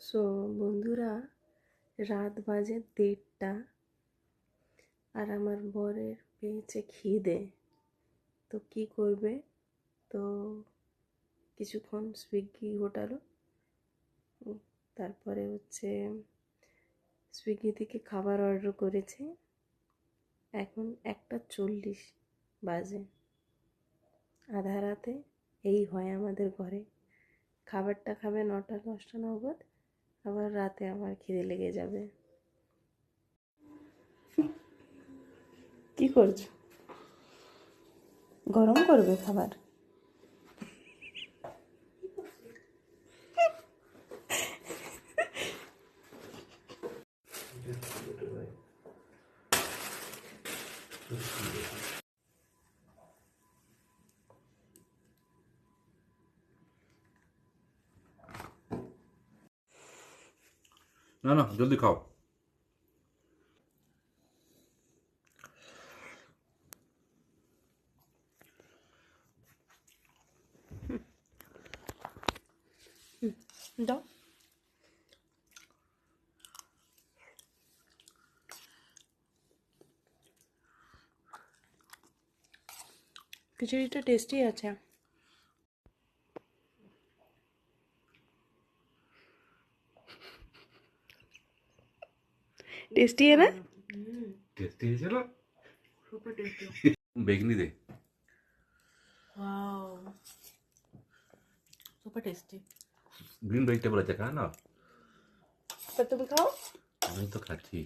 So বন্ধুরা, রাত বাজে 1:30 আর আমার বরের পেয়েছে খিদে। তো কি করবে? তো কিছুক্ষণ সুইগি ঘোটালো, তারপরে সুইগি থেকে খাবার অর্ডার করেছে। এখন 1:40 বাজে, আধা রাতে এই হয় আমাদের ঘরে। খাবারটা খাবে 9টা-10টা নাগাদ, আবার রাতে আবার খিদে লেগে যাবে। কি করছো? গরম করবে খাবার? না না, জলদি খাও। দাও। খিচুড়িটা টেস্টি আছে। টেস্টি है ना? টেস্টি হয়েছিল। Super tasty. বেগনি দে। Wow, super tasty. Green vegetable আছে, খা না। पर तुम खाओ। আমি তো খাচ্ছি।